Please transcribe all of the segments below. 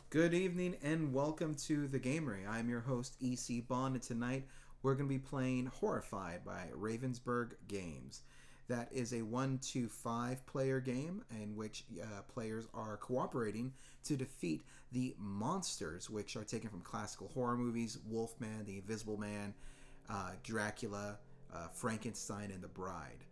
Good evening and welcome to The Gamery. I'm your host, EC Bond, and tonight we're going to be playing Horrified by Ravensburger Games. That is a 1-to-5 player game in which players are cooperating to defeat the monsters, which are taken from classical horror movies: Wolfman, the Invisible Man, Dracula, Frankenstein, and the Bride.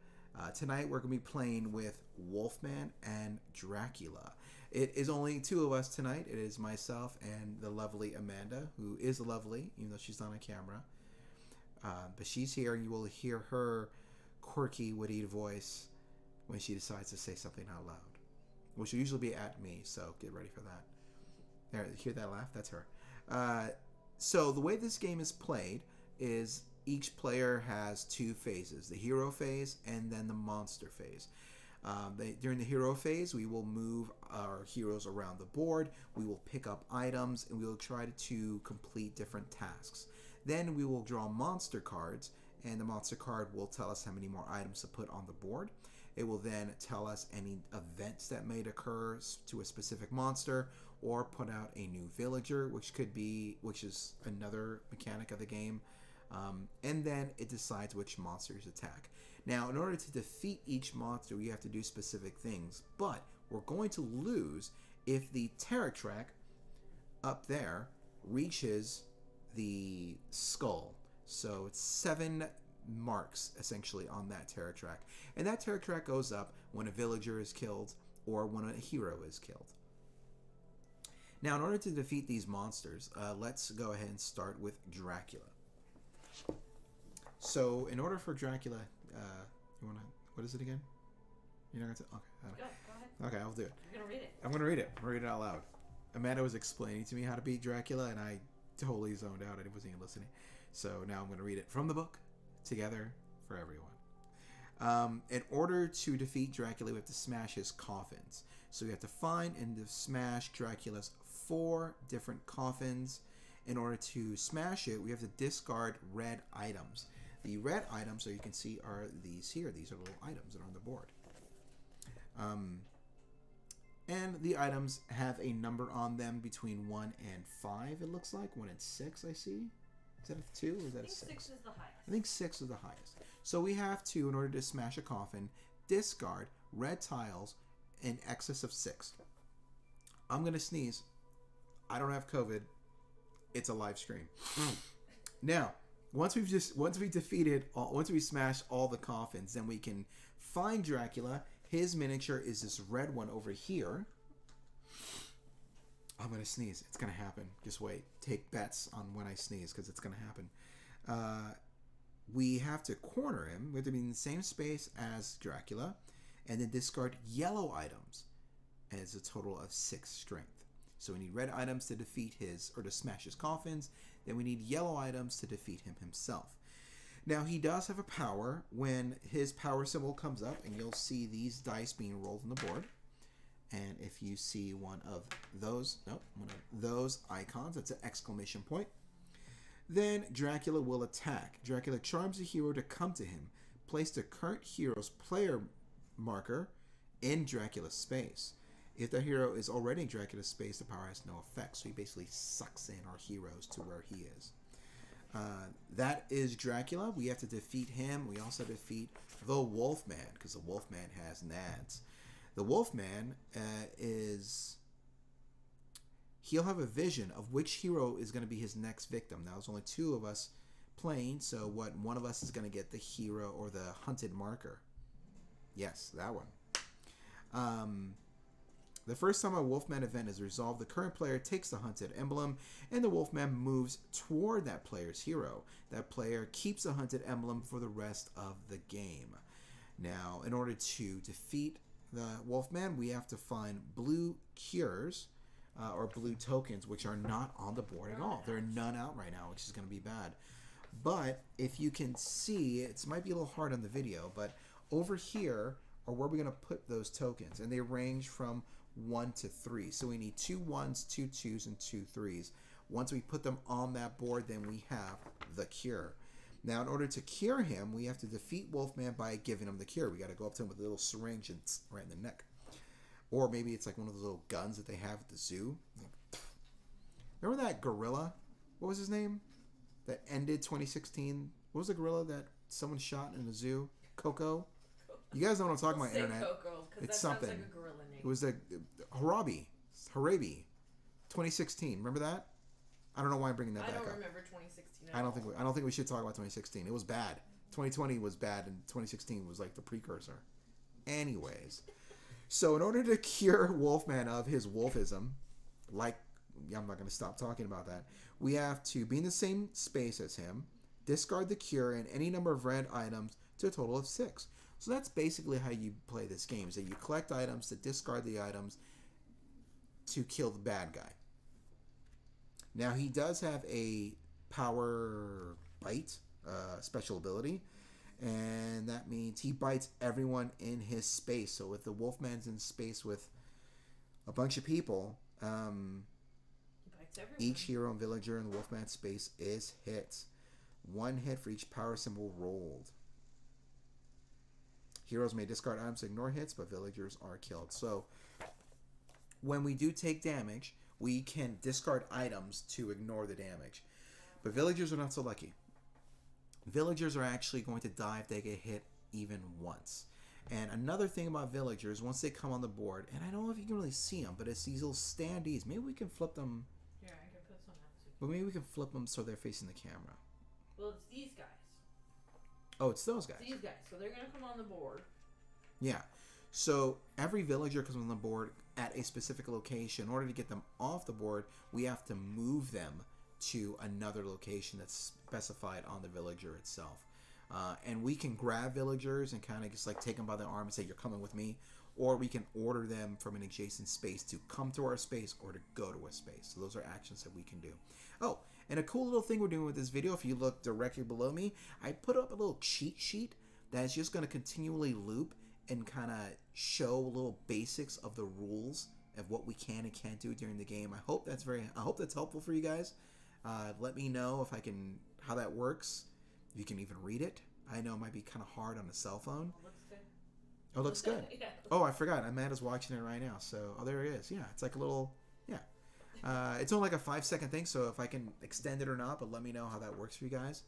Tonight we're going to be playing with Wolfman and Dracula. It is only two of us tonight. It is myself and the lovely Amanda, who is lovely, even though she's not on camera. But she's here, and you will hear her quirky, witty voice when she decides to say something out loud, which will usually be at me, so get ready for that. There, hear that laugh? That's her. So the way this game is played is each player has two phases: the hero phase and then the monster phase. During the hero phase, we will move our heroes around the board, we will pick up items, and we will try to complete different tasks. Then we will draw monster cards, and the monster card will tell us how many more items to put on the board. It will then tell us any events that may occur to a specific monster, or put out a new villager, which is another mechanic of the game. And then it decides which monsters attack. Now, in order to defeat each monster, you have to do specific things, but we're going to lose if the terror track up there reaches the skull. So it's 7 marks, essentially, on that terror track. And that terror track goes up when a villager is killed or when a hero is killed. Now, in order to defeat these monsters, let's go ahead and start with Dracula. So, in order for Dracula, you wanna? What is it again? You're not gonna. Okay. Go ahead. Okay, I'll do it. You're gonna read it. I'm gonna read it. I'm gonna read it out loud. Amanda was explaining to me how to beat Dracula, and I totally zoned out. I wasn't even listening. So now I'm gonna read it from the book, together for everyone. In order to defeat Dracula, we have to smash his coffins. So we have to find and smash Dracula's 4 different coffins. In order to smash it, we have to discard red items. The red items, so you can see, are these here. These are little items that are on the board. And the items have a number on them between 1 and 5, it looks like. 1 and 6, I see. Is that a 2 or is that a 6? 6 is the highest. I think 6 is the highest. So we have to, in order to smash a coffin, discard red tiles in excess of 6. I'm going to sneeze. I don't have COVID. It's a live stream. Now, once we smash all the coffins, then we can find Dracula. His miniature is this red one over here. I'm gonna sneeze. It's gonna happen. Just wait. Take bets on when I sneeze, because it's gonna happen. We have to corner him. We have to be in the same space as Dracula, and then discard yellow items. And it's a total of 6 strength. So we need red items to defeat to smash his coffins. Then we need yellow items to defeat him himself. Now, he does have a power. When his power symbol comes up, and you'll see these dice being rolled on the board. And if you see one of those icons, that's an exclamation point. Then Dracula will attack. Dracula charms a hero to come to him. Place the current hero's player marker in Dracula's space. If the hero is already in Dracula's space, the power has no effect. So he basically sucks in our heroes to where he is. That is Dracula. We have to defeat him. We also defeat the Wolfman, because the Wolfman has nads. The Wolfman he'll have a vision of which hero is going to be his next victim. Now, there's only 2 of us playing, so one of us is going to get the hero or the hunted marker. Yes, that one. The first time a Wolfman event is resolved, the current player takes the hunted emblem, and the Wolfman moves toward that player's hero. That player keeps the hunted emblem for the rest of the game. Now, in order to defeat the Wolfman, we have to find blue cures, or blue tokens, which are not on the board at all. There are none out right now, which is going to be bad. But if you can see, it might be a little hard on the video, but over here are where we're going to put those tokens, and they range from 1 to 3. So we need 2 1s, 2 2s, and 2 3s. Once we put them on that board, then we have the cure. Now, in order to cure him, we have to defeat Wolfman by giving him the cure. We got to go up to him with a little syringe and right in the neck. Or maybe it's like one of those little guns that they have at the zoo. Remember that gorilla? What was his name? That ended 2016. What was the gorilla that someone shot in a zoo? Coco? You guys know what I'm talking about, internet. Coco, because that something. sounds like a gorilla name. It was a Harabi. 2016. Remember that? I don't know why I'm bringing that back up. I don't remember 2016. I don't think we should talk about 2016. It was bad. 2020 was bad, and 2016 was like the precursor. Anyways, so in order to cure Wolfman of his wolfism, I'm not going to stop talking about that. We have to be in the same space as him, discard the cure and any number of red items to a total of 6. So that's basically how you play this game, is that you collect items to discard the items to kill the bad guy. Now, he does have a power bite special ability, and that means he bites everyone in his space. So if the Wolfman's in space with a bunch of people, each hero and villager in the Wolfman space is hit. 1 hit for each power symbol rolled. Heroes may discard items to ignore hits, but villagers are killed. So when we do take damage, we can discard items to ignore the damage. But villagers are not so lucky. Villagers are actually going to die if they get hit even once. And another thing about villagers, once they come on the board, and I don't know if you can really see them, but it's these little standees. Maybe we can flip them. Here, I can put some out. But maybe we can flip them so they're facing the camera. Well, it's these guys. Oh, it's those guys. It's these guys. So they're going to come on the board. Yeah. So every villager comes on the board at a specific location. In order to get them off the board, we have to move them to another location that's specified on the villager itself. And we can grab villagers and kind of just like take them by the arm and say, you're coming with me. Or we can order them from an adjacent space to come to our space or to go to a space. So those are actions that we can do. Oh, and a cool little thing we're doing with this video, if you look directly below me, I put up a little cheat sheet that's just going to continually loop and kind of show little basics of the rules of what we can and can't do during the game. I hope that's helpful for you guys. Let me know how that works. If you can even read it. I know it might be kind of hard on a cell phone. Oh, it looks good. Yeah. Oh, I forgot. Amanda's watching it right now. So, there it is. Yeah, it's like a little, yeah. It's only like a 5-second thing, so if I can extend it or not, but let me know how that works for you guys.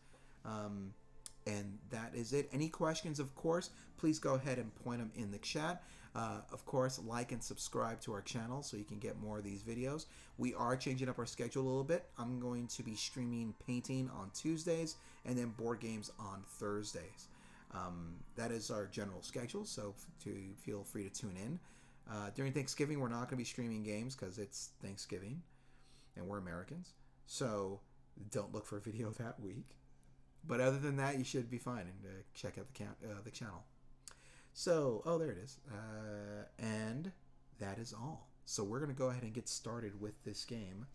And that is it. Any questions, of course, please go ahead and point them in the chat. Of course, like and subscribe to our channel so you can get more of these videos. We are changing up our schedule a little bit. I'm going to be streaming painting on Tuesdays and then board games on Thursdays. That is our general schedule, so feel free to tune in. During Thanksgiving, we're not going to be streaming games because it's Thanksgiving and we're Americans. So don't look for a video that week. But other than that, you should be fine, and check out the channel. So, there it is. And that is all. So we're going to go ahead and get started with this game.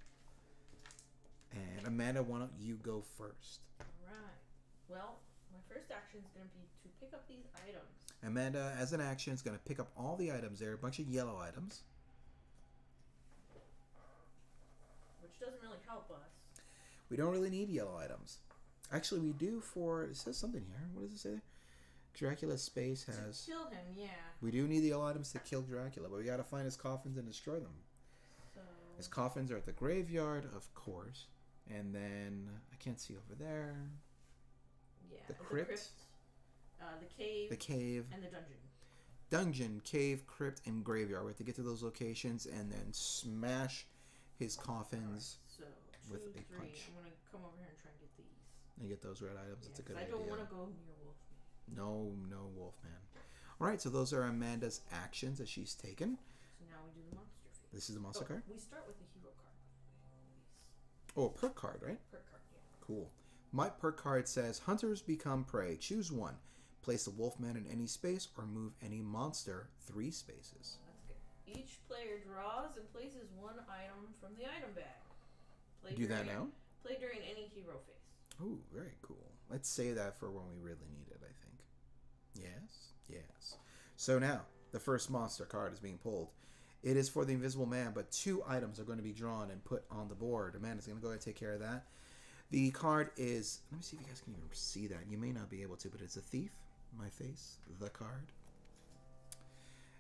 And Amanda, why don't you go first? All right. Well, my first action is going to be to pick up these items. Amanda, as an action, is going to pick up all the items there, a bunch of yellow items. Which doesn't really help us. We don't really need yellow items. Actually, we do it says something here. What does it say? Dracula's space has... To kill him, yeah. We do need the yellow items to kill Dracula, but we got to find his coffins and destroy them. So... His coffins are at the graveyard, of course. And then, I can't see over there. Yeah. The crypt. The cave. And the dungeon. Dungeon, cave, crypt, and graveyard. We have to get to those locations and then smash his coffins with a punch. I'm going to come over here and try and get these. And get those red items. That's a good idea. I don't want to go near Wolfman. No Wolfman. All right, so those are Amanda's actions that she's taken. So now we do the monster phase. This is the monster card? We start with the hero card. Oh, a perk card, right? Perk card, yeah. Cool. My perk card says, Hunters become prey. Choose one. Place the Wolfman in any space or move any monster 3 spaces. That's good. Each player draws and places one item from the item bag. Do that now? Play during any hero phase. Oh, very cool. Let's say that for when we really need it, I think. Yes. So now, the first monster card is being pulled. It is for the Invisible Man, but 2 items are going to be drawn and put on the board. Amanda's going to go ahead and take care of that. The card is... Let me see if you guys can even see that. You may not be able to, but it's a thief. My face. The card.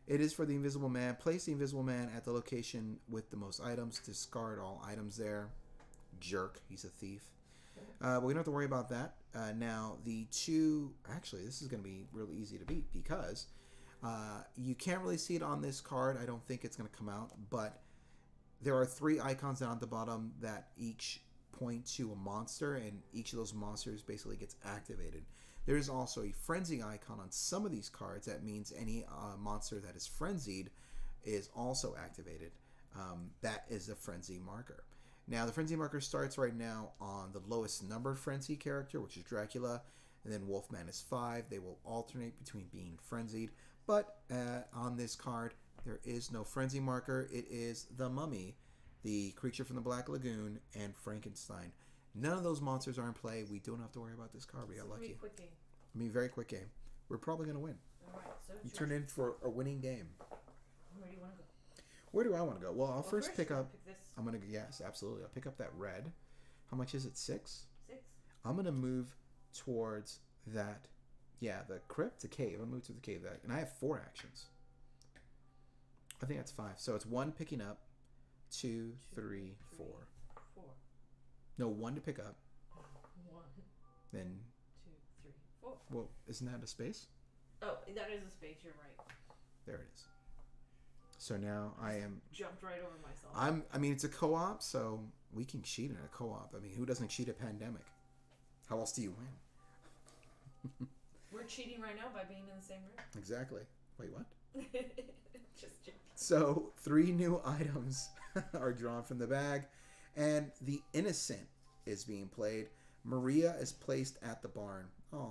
It is for the Invisible Man. Place the Invisible Man at the location with the most items. Discard all items there. jerk. He's a thief. But we don't have to worry about that. Now, the two... Actually, this is going to be really easy to beat because you can't really see it on this card. I don't think it's going to come out. But there are 3 icons down at the bottom that each point to a monster, and each of those monsters basically gets activated. There is also a frenzy icon on some of these cards. That means any monster that is frenzied is also activated. That is a frenzy marker. Now, the frenzy marker starts right now on the lowest numbered frenzy character, which is Dracula, and then Wolfman is 5. They will alternate between being frenzied. But on this card, there is no frenzy marker. It is the Mummy, the creature from the Black Lagoon, and Frankenstein. None of those monsters are in play. We don't have to worry about this card. We got lucky. Quick game. I mean, very quick game. We're probably going to win. All right, so You turn in for a winning game. Where do you want to go? Where do I want to go? Well, I'll first pick up... Pick this. I'm going to... Yes, absolutely. I'll pick up that red. How much is it? 6? 6. I'm going to move towards that... Yeah, the crypt, the cave. I'll move to the cave. And I have 4 actions. I think that's 5. So it's 1 picking up, 2, 3, 4. 4. No, 1 to pick up. 1, Then... 2, 3, 4. Well, isn't that a space? Oh, that is a space. You're right. There it is. So now I am... Jumped right over myself. I mean, it's a co-op, so we can cheat in a co-op. I mean, who doesn't cheat at Pandemic? How else do you win? We're cheating right now by being in the same room. Exactly. Wait, what? Just joking. So 3 new items are drawn from the bag, and the Innocent is being played. Maria is placed at the barn. Oh,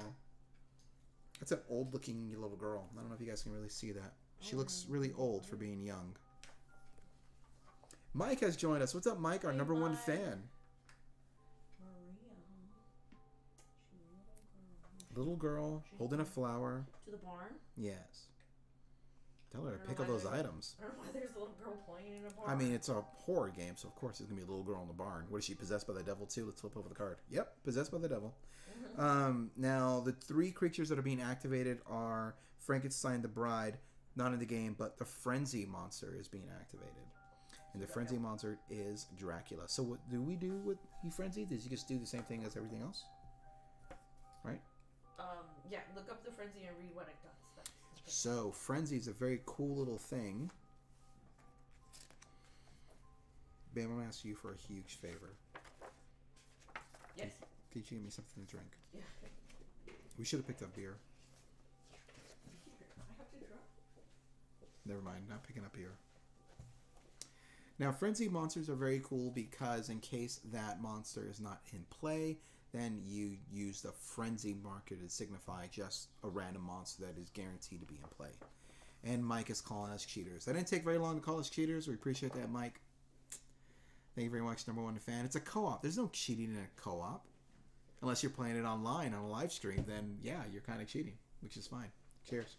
that's an old-looking little girl. I don't know if you guys can really see that. She looks really old for being young. Mike has joined us. What's up, Mike? Our number 1 fan. Maria. She's a Little girl holding a flower. to the barn. Yes. Tell her to I don't pick know up why those there's- items. I don't know why there's a little girl playing in a barn. I mean, it's a horror game, so of course there's going to be a little girl in the barn. What is she, possessed by the devil too? Let's flip over the card. Yep, possessed by the devil. Now, the 3 creatures that are being activated are Frankenstein the Bride, not in the game, but the Frenzy monster is being activated. And the Frenzy monster is Dracula. So what do we do with he frenzied? Does he just do the same thing as everything else? Right? Yeah, look up the frenzy and read what it does. That's okay. So, Frenzy is a very cool little thing. Bam, I'm going to ask you for a huge favor. Yes. Could you give me something to drink? Yeah. We should have picked up beer. I have to draw. Never mind, not picking up beer. Now, Frenzy monsters are very cool because in case that monster is not in play, then you use the Frenzy marker to signify just a random monster that is guaranteed to be in play. And Mike is calling us cheaters. That didn't take very long to call us cheaters. We appreciate that, Mike. Thank you very much, number 1 fan. It's a co-op. There's no cheating in a co-op. Unless you're playing it online on a live stream, then yeah, you're kind of cheating, which is fine. Cheers.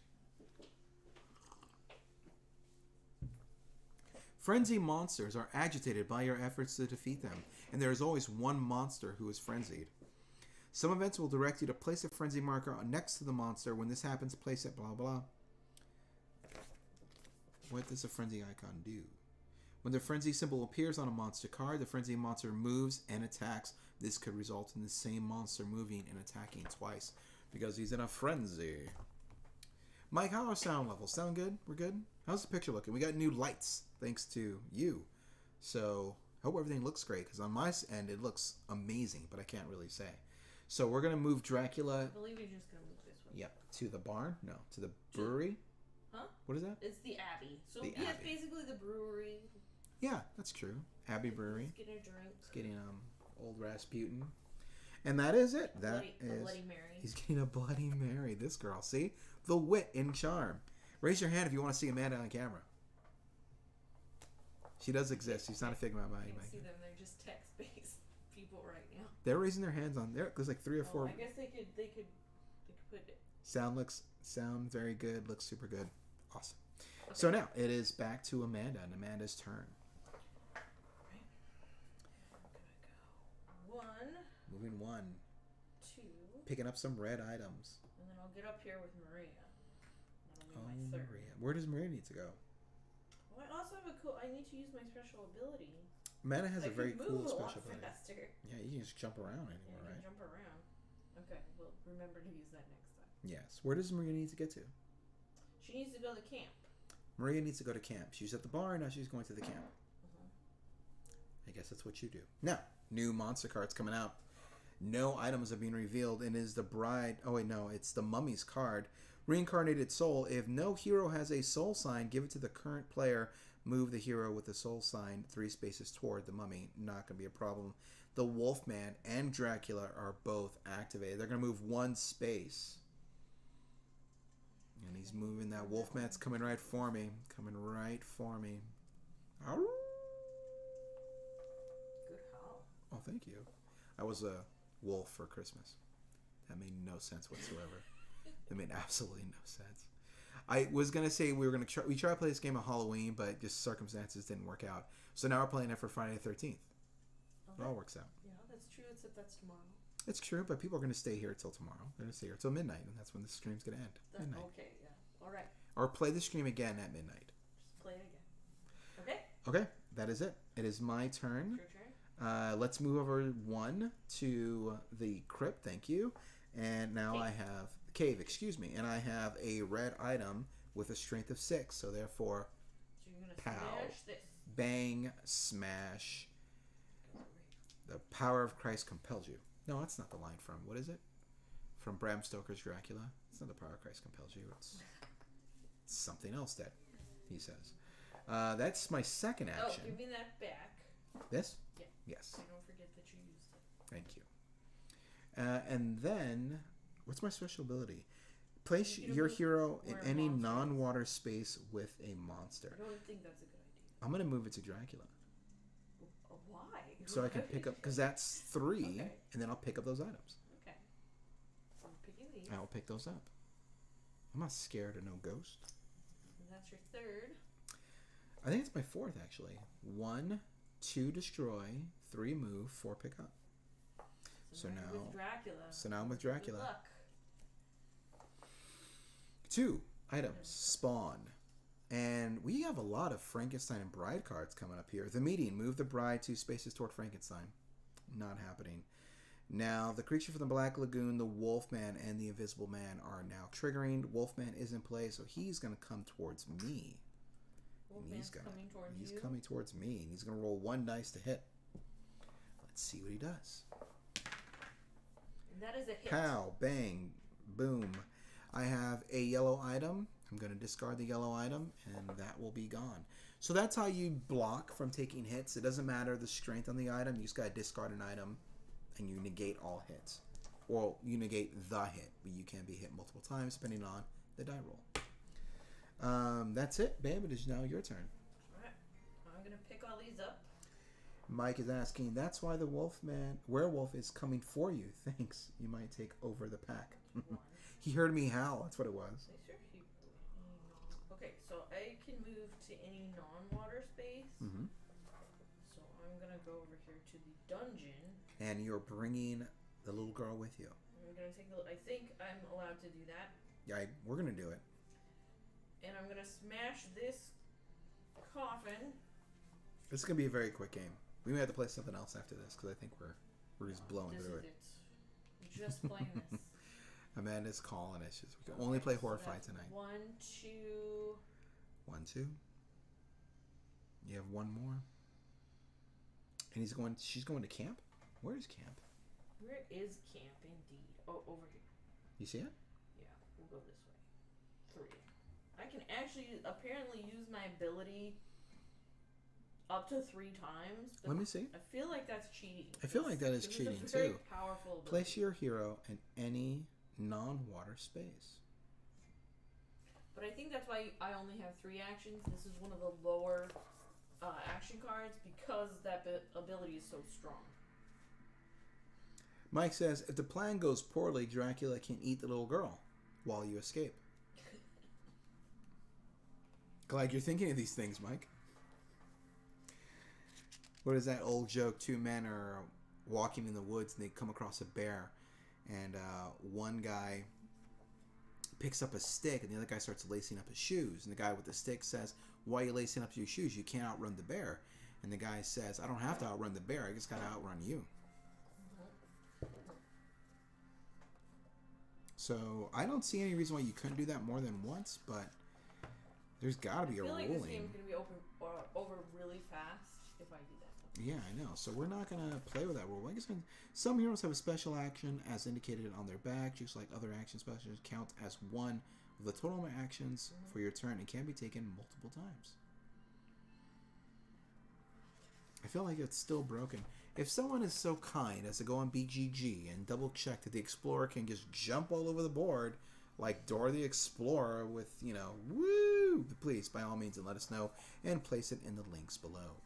Frenzy monsters are agitated by your efforts to defeat them, and there is always one monster who is frenzied. Some events will direct you to place a frenzy marker next to the monster. When this happens, place it blah blah. What does a frenzy icon do? When the frenzy symbol appears on a monster card, the frenzy monster moves and attacks. This could result in the same monster moving and attacking twice because he's in a frenzy. Mike, how are our sound levels? Sound good? We're good? How's the picture looking? We got new lights thanks to you. So, hope everything looks great because on my end it looks amazing, but I can't really say. So, we're going to move Dracula. I believe you're just going to move this way. Yep. To the barn? No. To the brewery? Huh? What is that? It's the Abbey. So, The yeah, it's Abbey. basically the brewery. Yeah, that's true. Abbey Brewery. Just getting a drink. He's getting old Rasputin. And that is it. That A is Bloody Mary. He's getting a Bloody Mary. This girl. See? The wit and charm. Raise your hand if you want to see Amanda on camera. She does exist. She's not a figment of my I can't imagination. see them. They're just text-based people right now. They're raising their hands on there. There's like 3 or 4. I guess they could put it. Sound very good. Looks super good. Awesome. Okay. So now it is back to Amanda and Amanda's turn. Right. I'm gonna go 1, Moving 1. 2, Picking up some red items. and then I'll get up here with Maria. That'll Oh, be my 3rd. Maria. Where does Maria need to go? Well, I also have I need to use my special ability. Mana has I a very can cool move a lot special ability. faster. Yeah, you can just jump around Yeah, anywhere, I can right? jump around. Okay, we'll remember to use that next time. Yes. Where does Maria need to get to? She needs to go to camp. Maria needs to go to camp. She's at the bar, now she's going to the camp. Uh-huh. I guess that's what you do. Now, new monster cards coming out. No items are being revealed, and is the bride... Oh, wait, no. It's the mummy's card. Reincarnated soul. If no hero has a soul sign, give it to the current player. Move the hero with the soul sign 3 spaces toward the mummy. Not going to be a problem. The Wolfman and Dracula are both activated. They're going to move 1 space. And he's moving that. Wolfman's coming right for me. Coming right for me. Ow. Good howl. Oh, thank you. I was a wolf for Christmas. That made no sense whatsoever. That made absolutely no sense. I was going to say we tried to play this game on Halloween, but just circumstances didn't work out. So now we're playing it for Friday the 13th. Okay. It all works out. Yeah, that's true, except that's tomorrow. It's true, but people are going to stay here till tomorrow. They're going to stay here till midnight, and that's when the stream's going to end. Midnight. Okay, yeah. All right. Or play the stream again at midnight. Just play it again. Okay. Okay, that is it. It is my turn. Your turn. Let's move over 1 to the crypt. Thank you. And now I have cave. Excuse me. And I have a red item with a strength of 6. So therefore, So you're gonna pow, smash this. bang, smash. The power of Christ compels you. No, that's not the line from. What is it? From Bram Stoker's Dracula. It's not the power of Christ compels you. It's something else that he says. That's my second action. Oh, give me that back. This? Yeah. Yes. So don't forget that you used it. Thank you. And then, what's my special ability? Place your hero in any non-water space with a monster. I don't think that's a good idea. I'm going to move it to Dracula. Why? So I can pick up, because that's 3, Okay. and then I'll pick up those items. Okay. So I'm picking these. I'll pick those up. I'm not scared of no ghost. And that's your third. I think it's my 4th, actually. 1, 2 destroy, 3 move, 4 pick up. So now with Dracula. So now I'm with Dracula. Good luck. 2 items spawn. And we have a lot of Frankenstein and Bride cards coming up here. The meeting. Move the bride 2 spaces toward Frankenstein. Not happening. Now, the creature from the Black Lagoon, the Wolfman, and the Invisible Man are now triggering. Wolfman is in play, so he's going to come towards me. Wolfman's coming towards you. He's coming towards me, and he's going to roll 1 dice to hit. Let's see what he does. And that is a hit. Pow, bang, boom. I have a yellow item. I'm going to discard the yellow item, and that will be gone. So that's how you block from taking hits. It doesn't matter the strength on the item. You just got to discard an item, and you negate all hits. Or you negate the hit, but you can be hit multiple times depending on the die roll. That's it, babe. It is now your turn. Alright. I'm going to pick all these up. Mike is asking, that's why the werewolf is coming for you. Thanks. You might take over the pack. He heard me howl. That's what it was. Okay, so I can move to any non-water space. Mm-hmm. So I'm going to go over here to the dungeon. And you're bringing the little girl with you. I'm going to take I think I'm allowed to do that. Yeah, we're going to do it. And I'm going to smash this coffin. This is going to be a very quick game. We may have to play something else after this because I think we're just blowing through it. We're just playing this. Amanda's calling. It's just we can only play Horrified tonight. 1, 2. 1, 2. You have 1 more. And she's going to camp? Where is camp? Where is camp indeed? Oh, over here. You see it? Yeah, we'll go this way. 3. I can actually apparently use my ability up to 3 times. But Let me see. I feel like that's cheating. I feel like that is cheating it's a very too. Powerful ability. Place your hero in any non-water space. But I think that's why I only have 3 actions. This is one of the lower action cards because that ability is so strong. Mike says, if the plan goes poorly, Dracula can eat the little girl while you escape. Glad you're thinking of these things, Mike. What is that old joke? 2 men are walking in the woods and they come across a bear. And one guy picks up a stick and the other guy starts lacing up his shoes. And the guy with the stick says, why are you lacing up your shoes? You can't outrun the bear. And the guy says, I don't have to outrun the bear, I just gotta outrun you. So, I don't see any reason why you couldn't do that more than once, but there's gotta be a ruling. I feel like this game's gonna be over really fast if I do that. Yeah, I know. So we're not gonna play with that rule. Like I said, some heroes have a special action as indicated on their badge, just like other action specials count as one of the total number of actions for your turn and can be taken multiple times. I feel like it's still broken. If someone is so kind as to go on BGG and double check that the Explorer can just jump all over the board like Dora the Explorer with, woo, please, by all means, and let us know and place it in the links below.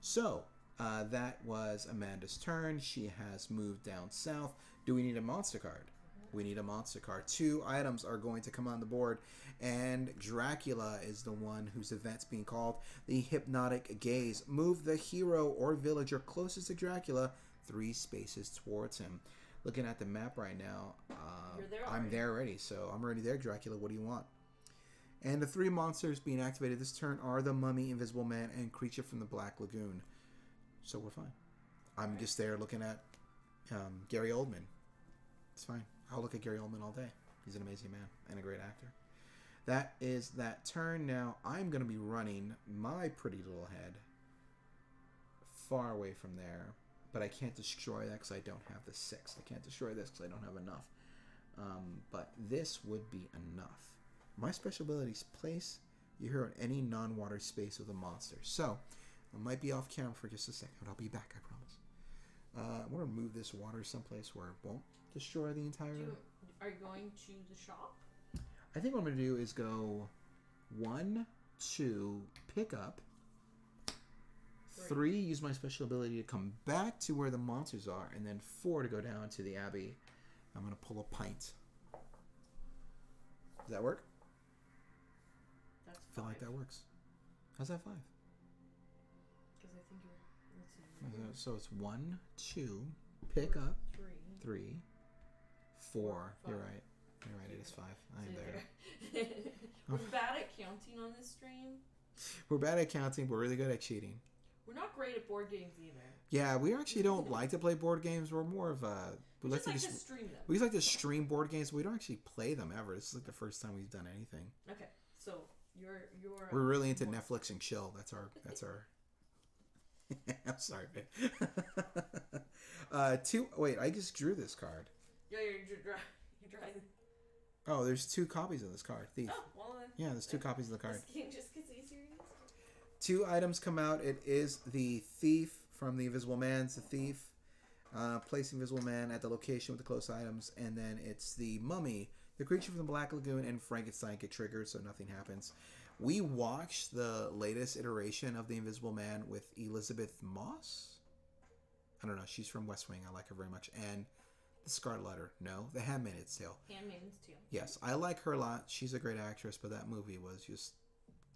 So, that was Amanda's turn. She has moved down south. Do we need a monster card? We need a monster card. 2 items are going to come on the board, and Dracula is the one whose event's being called the Hypnotic Gaze. Move the hero or villager closest to Dracula 3 spaces towards him. Looking at the map right now, I'm there already, so I'm already there, Dracula. What do you want? And the 3 monsters being activated this turn are the Mummy, Invisible Man, and Creature from the Black Lagoon. So we're fine. I'm just there looking at Gary Oldman. It's fine. I'll look at Gary Oldman all day. He's an amazing man and a great actor. That is that turn. Now I'm going to be running my pretty little head far away from there. But I can't destroy that because I don't have the 6. I can't destroy this because I don't have enough. But this would be enough. My special ability is place your hero in any non-water space with a monster. So, I might be off camera for just a second, but I'll be back, I promise. I'm going to move this water someplace where it won't destroy the entire... Are you going to the shop? I think what I'm going to do is go 1, 2, pick up. 3, use my special ability to come back to where the monsters are, and then 4 to go down to the Abbey. I'm going to pull a pint. Does that work? That's 5. I feel like that works. How's that 5? Because I think you're... Let's see. So it's 1, 2, pick up, 3, 4. 5. You're right. You're right. It is 5. I am there. We're bad at counting on this stream. We're bad at counting. We're really good at cheating. We're not great at board games either. Yeah, we actually don't like to play board games. We're more of a... We just like to stream them. We just like to stream board games. We don't actually play them ever. This is like the first time we've done anything. Okay, so you're. We're really into Netflix and chill. That's our. I'm sorry, babe. 2. Wait, I just drew this card. Yeah, you're drawing. Oh, there's 2 copies of this card. Thief. Oh, well then. Yeah, there's 2 copies of the card. This game just gets easier and easier. 2 items come out. It is the Thief from the Invisible Man. It's the Thief. Place Invisible Man at the location with the close items. And then it's the Mummy, the Creature from the Black Lagoon, and Frankenstein get triggered, so nothing happens. We watched the latest iteration of the Invisible Man with Elizabeth Moss. I don't know. She's from West Wing. I like her very much. And the Scarlet Letter. No, The Handmaid's Tale. Handmaid's Tale. Yes, I like her a lot. She's a great actress, but that movie was just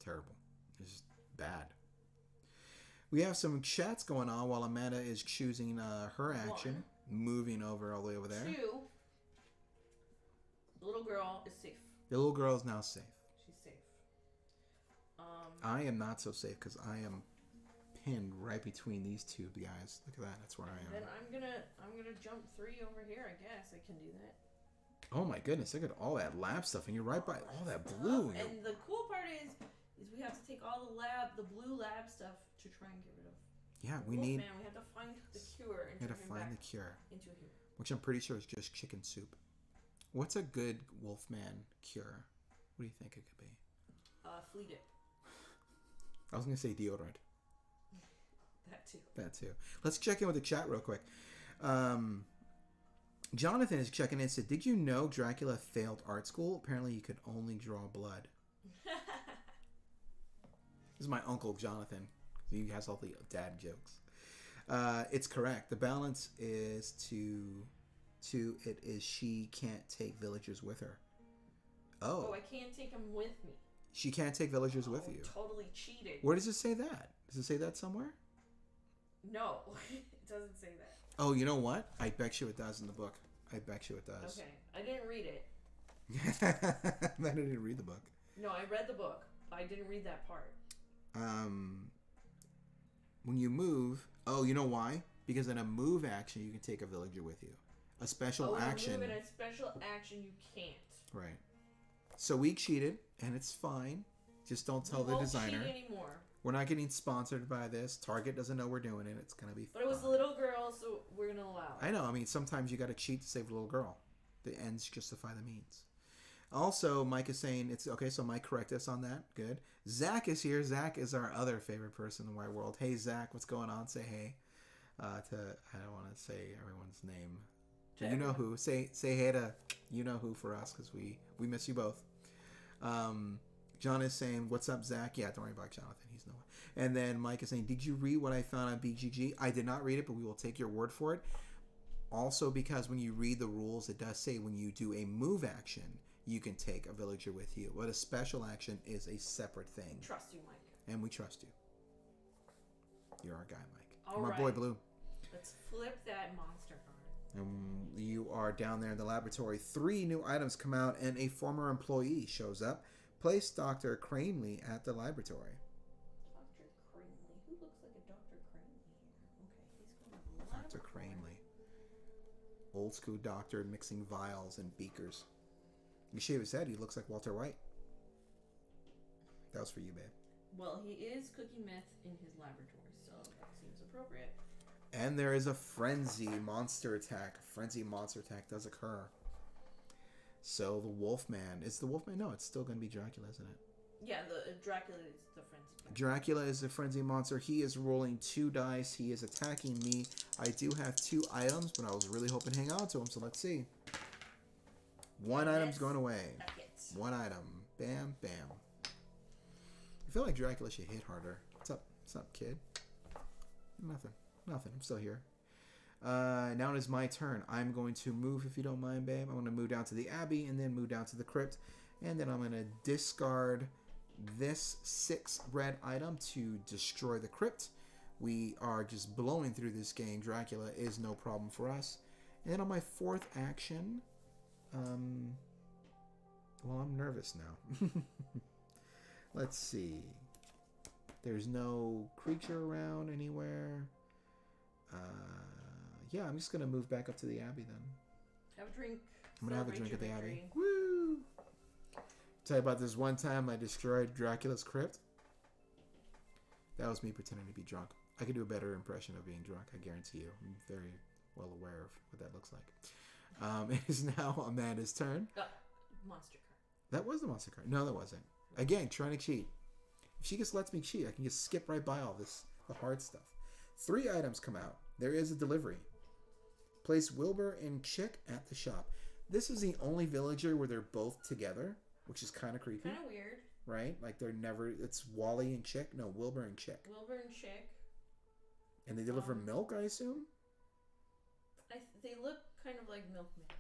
terrible. It was just bad. We have some chats going on while Amanda is choosing her action. 1. Moving over all the way over there. 2. The little girl is safe. The little girl is now safe. She's safe. I am not so safe because I am pinned right between these 2 guys. Look at that. That's where I am. Then I'm gonna jump 3 over here. I guess I can do that. Oh my goodness! Look at all that lab stuff, and you're right by all that blue. And the cool part is we have to take all the blue lab stuff to try and get rid of. Yeah, we Wolfman. need. We have to find the cure. And we have to find the cure. Into a hero. Which I'm pretty sure is just chicken soup. What's a good Wolfman cure? What do you think it could be? Flea dip. I was gonna say deodorant. That too. Let's check in with the chat real quick. Jonathan is checking in. Said, "Did you know Dracula failed art school? Apparently, he could only draw blood." This is my uncle Jonathan. He has all the dad jokes. It's correct. The balance is it is she can't take villagers with her. Oh, I can't take them with me. She can't take villagers with you. Totally cheating. Where does it say that? Does it say that somewhere? No, it doesn't say that. Oh, you know what? I bet you it does in the book. I bet you it does. Okay, I didn't read it. I didn't read the book. No, I read the book. I didn't read that part. when you move, you know why? Because in a move action, you can take a villager with you. A special action. Move in a special action, you can't. Right. So we cheated, and it's fine. Just don't tell the designer. Cheat anymore. We're not getting sponsored by this. Target doesn't know we're doing it. It's gonna be. But it was a little girl, so we're gonna allow it. I know. I mean, sometimes you got to cheat to save a little girl. The ends justify the means. Also, Mike is saying it's okay. So Mike, correct us on that. Good. Zach is here. Zach is our other favorite person in the wide world. Hey, Zach, what's going on? Say hey. I don't want to say everyone's name. You know who. Say hey to you know who for us, because we miss you both. John is saying, what's up, Zach? Yeah, don't worry about Jonathan. He's no one. And then Mike is saying, did you read what I found on BGG? I did not read it, but we will take your word for it. Also, because when you read the rules, it does say when you do a move action, you can take a villager with you. But a special action is a separate thing. Trust you, Mike. And we trust you. You're our guy, Mike. All right. Boy, Blue. Let's flip that monster card. And you are down there in the laboratory. 3 new items come out, and a former employee shows up. Place Dr. Cranley at the laboratory. Dr. Cranley? Who looks like a Dr. Cranley here? Okay, he's going to Dr. Cranley. Old school doctor mixing vials and beakers. You shave his head, he looks like Walter White. That was for you, babe. Well, he is cooking meth in his laboratory, so that seems appropriate. And there is a frenzy monster attack. A frenzy monster attack does occur. So the Wolfman. Is the Wolfman? No, it's still going to be Dracula, isn't it? Yeah, the Dracula is the frenzy. Dracula is a frenzy monster. He is rolling 2 dice. He is attacking me. I do have 2 items, but I was really hoping to hang on to him, so let's see. 1 item's going away. 1 item. Bam, bam. I feel like Dracula should hit harder. What's up? What's up, kid? Nothing. I'm still here. Now it is my turn. I'm going to move, if you don't mind, babe. I'm going to move down to the Abbey and then move down to the Crypt. And then I'm going to discard this 6 red item to destroy the Crypt. We are just blowing through this game. Dracula is no problem for us. And then on my 4th action, well, I'm nervous now. Let's see. There's no creature around anywhere. Yeah, I'm just gonna move back up to the Abbey then. Have a drink. I'm gonna have a drink at the Abbey. Woo! Tell you about this one time I destroyed Dracula's crypt. That was me pretending to be drunk. I could do a better impression of being drunk, I guarantee you. I'm very well aware of what that looks like. It is now Amanda's turn. Monster card. That was the monster card. No, that wasn't. Again, trying to cheat. If she just lets me cheat, I can just skip right by all this, the hard stuff. 3 items come out. There is a delivery. Place Wilbur and Chick at the shop. This is the only villager where they're both together, which is kind of creepy. Kind of weird. Right? Like they're never... It's Wally and Chick. No, Wilbur and Chick. Wilbur and Chick. And they deliver milk, I assume? They look kind of like milkmen, yes.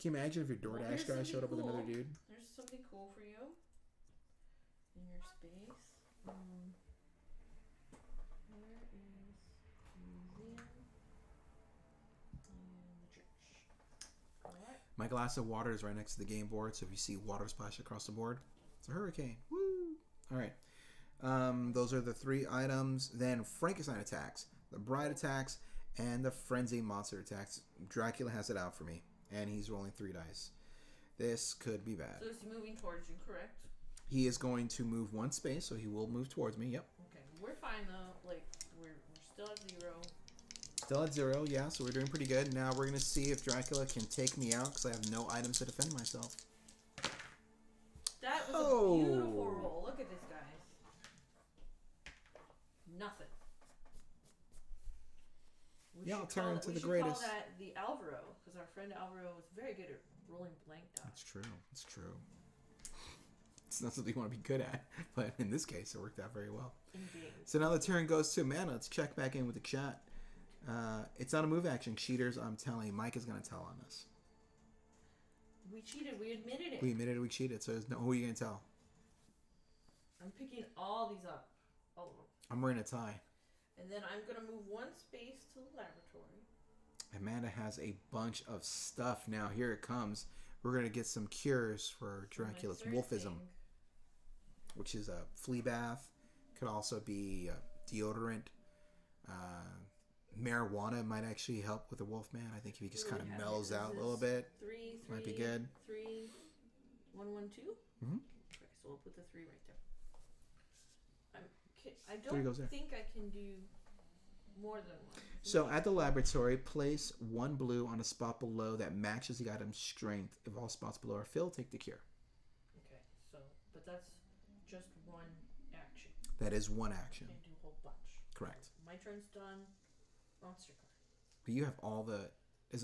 Can you imagine if your DoorDash guy showed up with another dude? There's something cool for you in your space. Where is the museum and the church? Alright. My glass of water is right next to the game board, so if you see water splash across the board, it's a hurricane. Woo! Alright. Those are the 3 items. Then Frankenstein attacks, the Bride attacks, and the Frenzy monster attacks. Dracula has it out for me, and he's rolling 3 dice. This could be bad. So is he moving towards you, correct? He is going to move 1 space, so he will move towards me. Yep. Okay, we're fine though. Like we're still at 0. Still at 0, yeah. So we're doing pretty good. Now we're gonna see if Dracula can take me out because I have no items to defend myself. That was a beautiful roll. Look at this, guys. Nothing. I'll turn to the greatest. We should call that the Alvaro, because our friend Alvaro is very good at rolling blank dice. That's true. It's true. It's not something you want to be good at, but in this case, it worked out very well. Indeed. So now the turn goes to Amanda. Let's check back in with the chat. It's not a move action. Cheaters, I'm telling you. Mike is going to tell on us. We cheated. We admitted it. We admitted we cheated, so who are you going to tell? I'm picking all these up. All of them. I'm wearing a tie. And then I'm going to move 1 space to the laboratory. Amanda has a bunch of stuff now. Here it comes. We're going to get some cures for Dracula's wolfism, which is a flea bath. Could also be deodorant. Marijuana might actually help with the Wolfman. I think if he just kind of mellows out a little bit, might be good. 3, 1, 1, 2. Mm-hmm. Okay, so we'll put the 3 right there. I 3 don't goes there. think I can do more than one. So at the laboratory, place 1 blue on a spot below that matches the item's strength. If all spots below are filled, take the cure. Okay, so but that's just one action. That is one action. Can't do a whole bunch. Correct. So my turn's done. Monster card. But you have all the...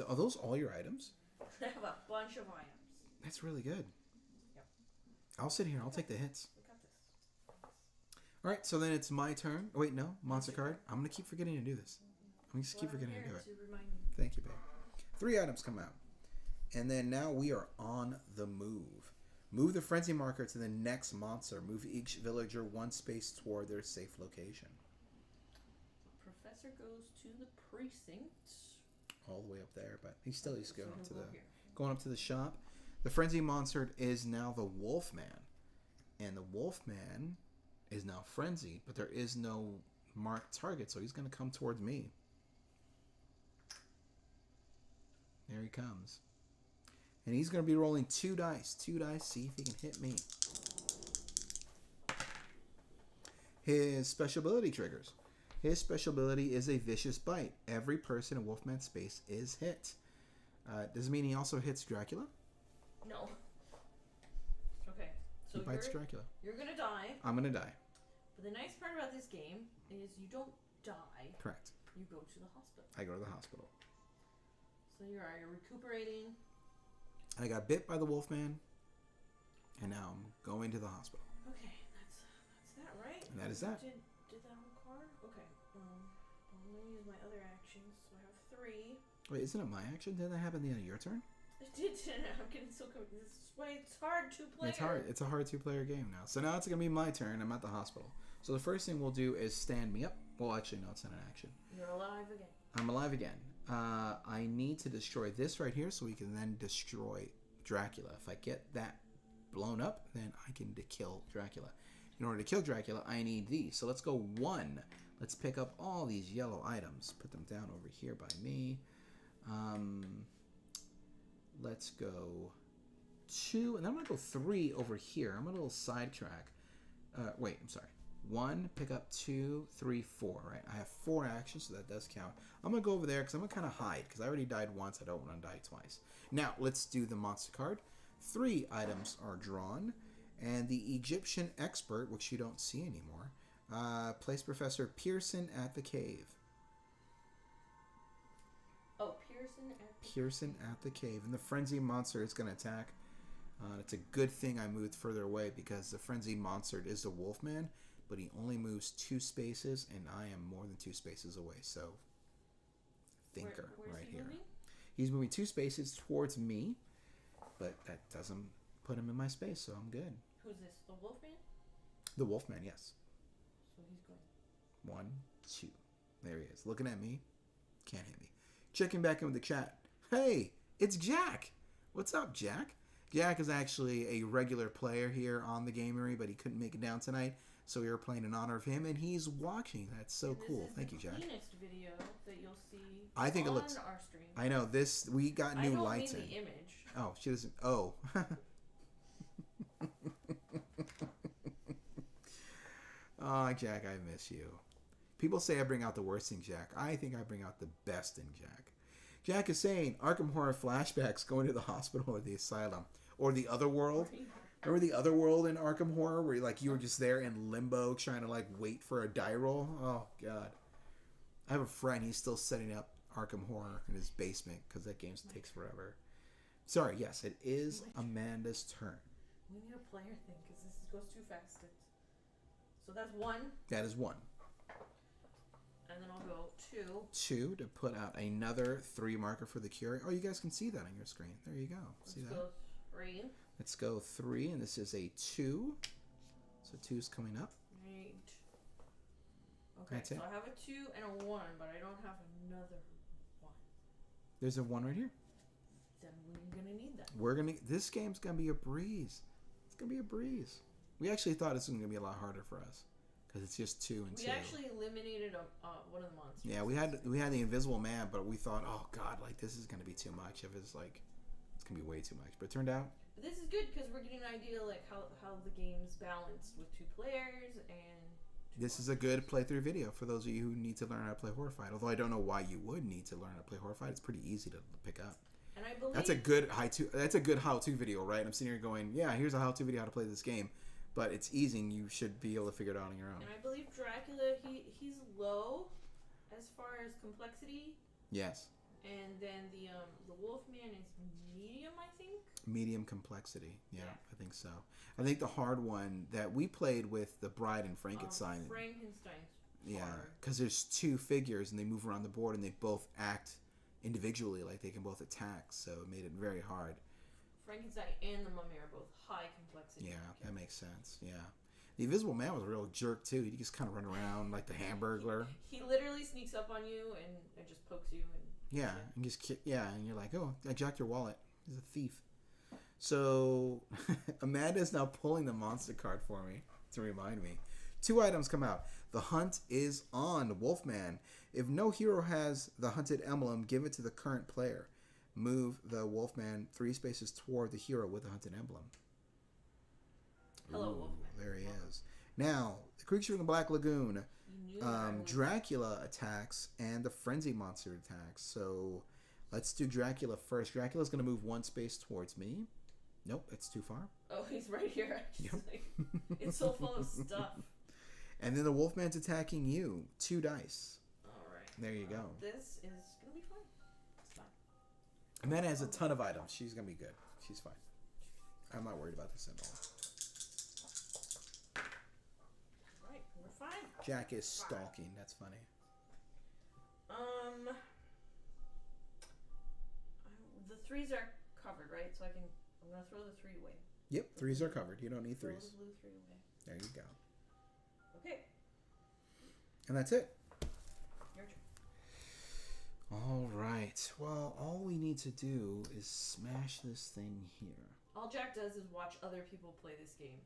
Are those all your items? I have a bunch of items. That's really good. Yep. I'll sit here. I'll take the hits. We got this. All right, so then it's my turn. Oh, wait, no. Monster card. I'm going to keep forgetting to do this. I'm going to keep forgetting to do it. To remind you. Thank you, babe. 3 items come out. And then now we are on the move. Move the frenzy marker to the next monster. Move each villager 1 space toward their safe location. Professor goes to the precinct. All the way up there, but he's going up to the shop. The frenzy monster is now the Wolfman. And the Wolfman is now frenzied, but there is no marked target, so he's going to come towards me. There he comes. And he's going to be rolling 2 dice. 2 dice, see if he can hit me. His special ability triggers. His special ability is a vicious bite. Every person in Wolfman's space is hit. Does it mean he also hits Dracula? No. Okay. So He bites Dracula. You're going to die. I'm going to die. But the nice part about this game is you don't die. Correct. You go to the hospital. I go to the hospital. So you're recuperating. I got bit by the Wolfman, and now I'm going to the hospital. Okay, that's that, right? And that is that. Did that whole card? Okay. I'm gonna use my other actions. So I have 3. Wait, isn't it my action? Didn't that happen at the end of your turn? It did. I'm getting so confused. This is why it's hard to play. It's hard. It's a hard 2-player game now. So now it's going to be my turn. I'm at the hospital. So the first thing we'll do is stand me up. Well, actually, no, it's not an action. You're alive again. I'm alive again. I need to destroy this right here so we can then destroy Dracula. If I get that blown up, then I can kill Dracula. In order to kill Dracula, I need these. So let's go 1. Let's pick up all these yellow items. Put them down over here by me. Let's go 2. And then I'm going to go 3 over here. I'm going to sidetrack. Wait, I'm sorry. 1, pick up 2, 3, 4, right? I have 4 actions, so that does count. I'm going to go over there because I'm going to kind of hide because I already died once. I don't want to die twice. Now, let's do the monster card. 3 items are drawn. And the Egyptian expert, which you don't see anymore, place Professor Pearson at the cave. Oh, Pearson at the Pearson at the cave. And the frenzy monster is going to attack. It's a good thing I moved further away because the frenzy monster is the Wolfman, but he only moves 2 spaces, and I am more than 2 spaces away. So, thinker right here. Moving? He's moving 2 spaces towards me, but that doesn't put him in my space, so I'm good. Who's this? The Wolfman? The Wolfman, yes. So he's going. 1, 2. There he is. Looking at me. Can't hit me. Checking back in with the chat. Hey, it's Jack. What's up, Jack? Jack is actually a regular player here on the Gamery, but he couldn't make it down tonight, so we were playing in honor of him, and he's watching. That's so cool. Thank you, Jack. This is the cleanest video that you'll see I think on it looks. our stream. I know this. We got new lights in. I don't mean the image. Oh, she doesn't. Oh. Oh, Jack, I miss you. People say I bring out the worst in Jack. I think I bring out the best in Jack. Jack is saying Arkham Horror flashbacks going to the hospital or the asylum or the other world. Remember the other world in Arkham Horror where you were just there in limbo trying to wait for a die roll? Oh, God. I have a friend. He's still setting up Arkham Horror in his basement because that game takes forever. Sorry, yes, it is Amanda's turn. We need a player thing because this goes too fast. So that's 1. That is 1. And then I'll go 2. 2 to put out another 3 marker for the cure. Oh, you guys can see that on your screen. There you go. See that? Let's go 3. Let's go 3, and this is a 2. So 2's coming up. Right. Okay, That's so it. I have a 2 and a 1, but I don't have another 1. There's a 1 right here. Then we're gonna need that. This game's gonna be a breeze. It's gonna be a breeze. We actually thought this was gonna be a lot harder for us because it's just 2 and 2. We actually eliminated one of the monsters. Yeah, we had the Invisible Man, but we thought, oh god, like this is gonna be too much. If it's like, it's gonna be way too much. But it turned out. But this is good because we're getting an idea like how the game's balanced with 2 players and. This is a good playthrough video for those of you who need to learn how to play Horrified. Although I don't know why you would need to learn how to play Horrified. It's pretty easy to pick up. And I believe that's a good how-to video, right? I'm sitting here going, yeah, here's a how-to video how to play this game, but it's easy and you should be able to figure it out on your own. And I believe Dracula, he's low as far as complexity. Yes. And then the Wolfman is medium, I think. Medium complexity. Yeah, I think so. I think the hard one that we played with the Bride and Frankenstein. Frankenstein's yeah, because there's 2 figures and they move around the board and they both act individually, like they can both attack, so it made it very hard. Frankenstein and the Mummy are both high complexity. Yeah, that makes sense. Yeah. The Invisible Man was a real jerk too. He just kind of run around like the Hamburglar. He literally sneaks up on you and just pokes you. And you're like, oh, I jacked your wallet. He's a thief. So Amanda's now pulling the monster card for me to remind me. 2 items come out. The hunt is on. Wolfman. If no hero has the hunted emblem, give it to the current player. Move the Wolfman 3 spaces toward the hero with the hunted emblem. Hello, Wolfman. There he is. Now, the creature in the Black Lagoon. Dracula attacks and the Frenzy monster attacks. So let's do Dracula first. Dracula's going to move 1 space towards me. Nope, it's too far. Oh, he's right here. Yep. It's so full of stuff. And then the Wolfman's attacking you. 2 dice. All right. There you go. This is going to be fun. It's fine. Amanda has a ton of items. She's going to be good. She's fine. I'm not worried about this at all. All right, we're fine. Jack is stalking. That's funny. The 3s are covered, right? So I'm going to throw the 3 away. Yep, 3s are covered. You don't need 3s. Throw the blue 3 away. There you go. Okay. And that's it. Your turn. All right. Well, all we need to do is smash this thing here. All Jack does is watch other people play this game.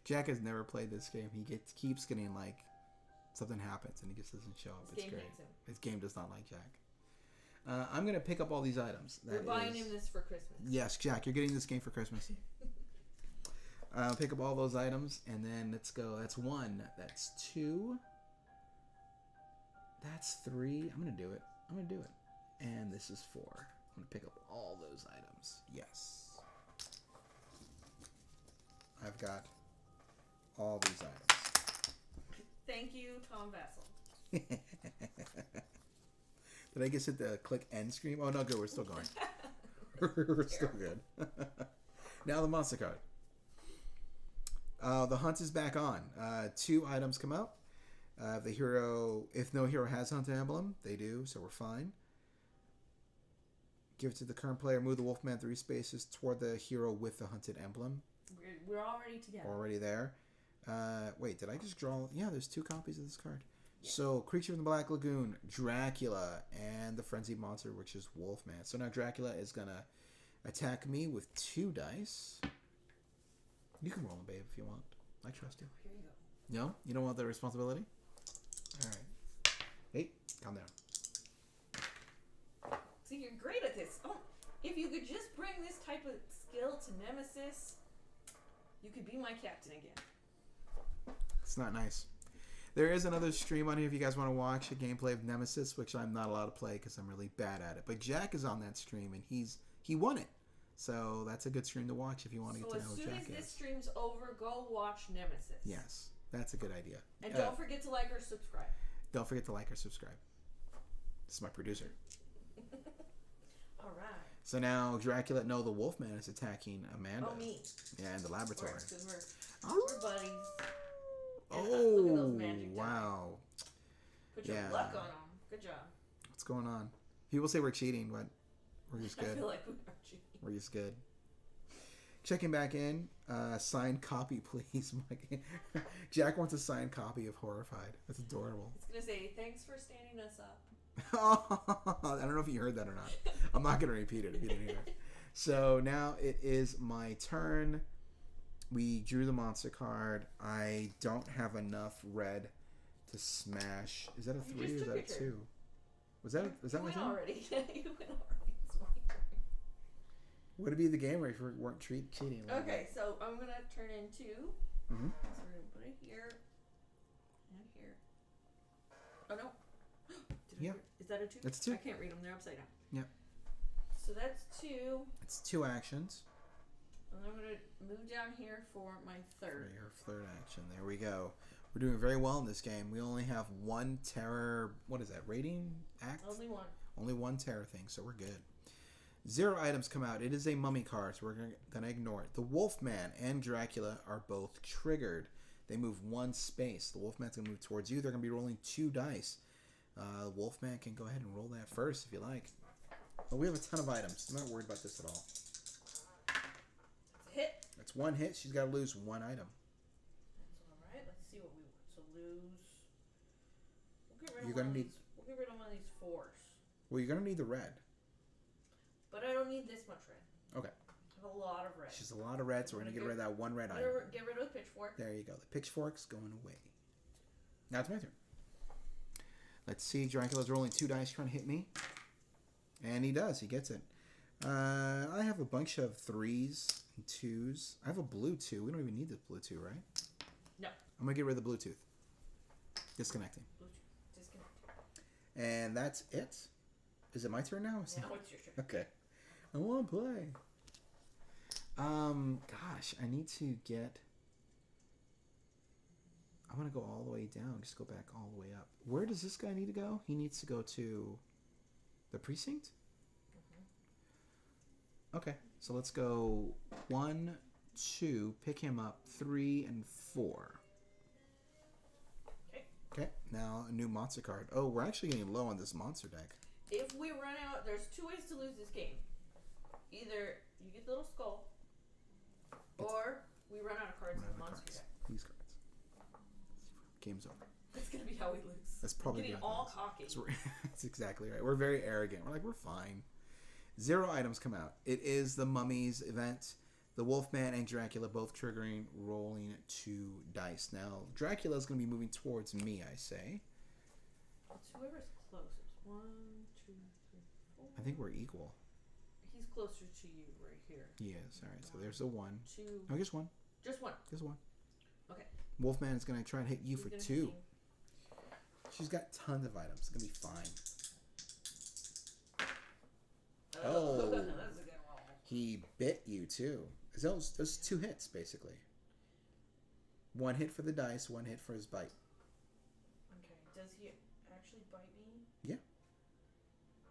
Jack has never played this game. He keeps getting like something happens and he just doesn't show up. This It's game great. hates him. This game does not like Jack. I'm gonna pick up all these items. We're buying him this for Christmas. Yes, Jack, you're getting this game for Christmas. Pick up all those items and then let's go. That's 1. That's 2. That's 3. I'm gonna do it. And this is 4. I'm gonna pick up all those items. Yes. I've got all these items. Thank you, Tom Vassell. Did I just hit the click end screen? Oh, no, good. We're still going. We're still good. Now the monster card. The hunt is back on. 2 items come out. If no hero has hunted emblem, they do, so we're fine. Give it to the current player. Move the Wolfman 3 spaces toward the hero with the hunted emblem. We're already together. Already there. Wait, did I just draw? Yeah, there's 2 copies of this card. Yeah. So, Creature in the Black Lagoon, Dracula, and the Frenzied Monster, which is Wolfman. So now Dracula is going to attack me with 2 dice. You can roll them, babe, if you want. I trust you. Here you go. No? You don't want the responsibility? All right. Hey, calm down. See, you're great at this. Oh, if you could just bring this type of skill to Nemesis, you could be my captain again. It's not nice. There is another stream on here if you guys want to watch a gameplay of Nemesis, which I'm not allowed to play because I'm really bad at it. But Jack is on that stream, and he won it. So that's a good stream to watch if you want to get to know who Jack is. So as soon as this stream's over, go watch Nemesis. Yes, that's a good idea. And don't forget to like or subscribe. Don't forget to like or subscribe. This is my producer. All right. So now Dracula, no, the Wolfman is attacking Amanda. Oh, me. Yeah, in the laboratory. We're buddies. Oh, look at those magic wow. Put your luck on them. Good job. What's going on? People say we're cheating, but we're just good. I feel like we are cheating. We're just good. Checking back in. Signed copy, please. Jack wants a signed copy of Horrified. That's adorable. It's going to say, thanks for standing us up. I don't know if you heard that or not. I'm not going to repeat it if you didn't hear it. So now it is my turn. We drew the monster card. I don't have enough red to smash. Is that a 3 or is that a 2? Was that my turn? Already. You went already. It's my turn. Would it be the game if we weren't cheating? Okay, so I'm gonna turn into. Mm-hmm. So we're gonna put it here and here. Oh no! Yeah. Is that a 2? That's 2. I can't read them. They're upside down. Yep. So that's 2. It's 2 actions. And I'm gonna move down here for my third. For your third action. There we go. We're doing very well in this game. We only have 1 terror. What is that? Rating act? Only 1. Only 1 terror thing, so we're good. 0 items come out. It is a mummy card, so we're gonna ignore it. The Wolfman and Dracula are both triggered. They move 1 space. The Wolfman's gonna move towards you. They're gonna be rolling 2 dice. Wolfman can go ahead and roll that first if you like. But we have a ton of items. I'm not worried about this at all. It's a hit. That's 1 hit. She's got to lose 1 item. That's all right. Let's see what we want. So lose. We'll get rid of You're gonna need. We'll get rid of one of these 4s. Well, you're gonna need the red. But I don't need this much red. Okay. I have a lot of red. She's a lot of red, so we're gonna get rid of that 1 red item. Get rid of the pitchfork. There you go. The pitchfork's going away. Now it's my turn. Let's see. Dracula's rolling 2 dice trying to hit me. And he does. He gets it. I have a bunch of 3s and 2s. I have a blue 2. We don't even need the blue 2, right? No. I'm going to get rid of the Bluetooth. Disconnecting. Bluetooth. Disconnect. And that's it. Is it my turn now? Now it's your turn. Okay. I want to play. Gosh, I need to get... I want to go all the way down. Just go back all the way up. Where does this guy need to go? He needs to go to the precinct? Mm-hmm. Okay. So let's go 1, 2, pick him up, 3, and 4. Okay. Okay. Now a new monster card. Oh, we're actually getting low on this monster deck. If we run out, there's 2 ways to lose this game. Either you get the little skull, or we run out of cards in the monster deck. These cards. Game's over. That's gonna be how we lose. That's probably getting all cocky. That's exactly right. We're very arrogant. We're like, we're fine. 0 items come out. It is the Mummies event. The Wolfman and Dracula both triggering, rolling 2 dice. Now, Dracula is going to be moving towards me, I say. It's whoever's closest. 1, 2, 3, 4. I think we're equal. He's closer to you right here. He is. All right, so there's a 1. 2. No, just 1. Just 1. Just 1. Okay. Wolfman is going to try and hit you for 2. Me. She's got tons of items. It's going to be fine. Oh. That's a good roll. He bit you, too. Those 2 hits, basically. 1 hit for the dice, 1 hit for his bite. Okay. Does he actually bite me? Yeah.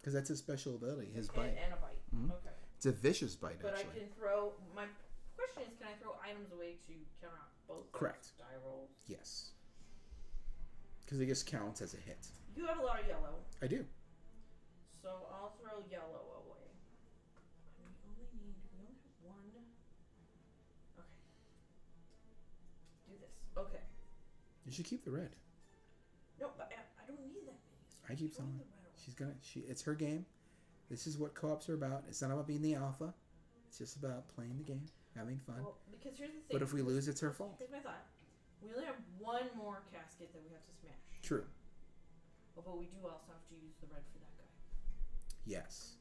Because that's his special ability, his bite. And a bite. Mm-hmm. Okay. It's a vicious bite, But actually. I can throw... My question is, can I throw items away to counter out both Correct. die rolls? Yes. Because it just counts as a hit. You have a lot of yellow. I do. So I'll throw yellow away. We only have 1. Okay. Do this. Okay. You should keep the red. No, but I don't need that many. So I keep throw telling the her. red away. She's gonna. It's her game. This is what co-ops are about. It's not about being the alpha. It's just about playing the game, having fun. Well, because here's the thing. But if we lose, it's her fault. Here's my thought. We only have 1 more casket that we have to smash. True. Oh, but we do also have to use the red for that guy. Yes.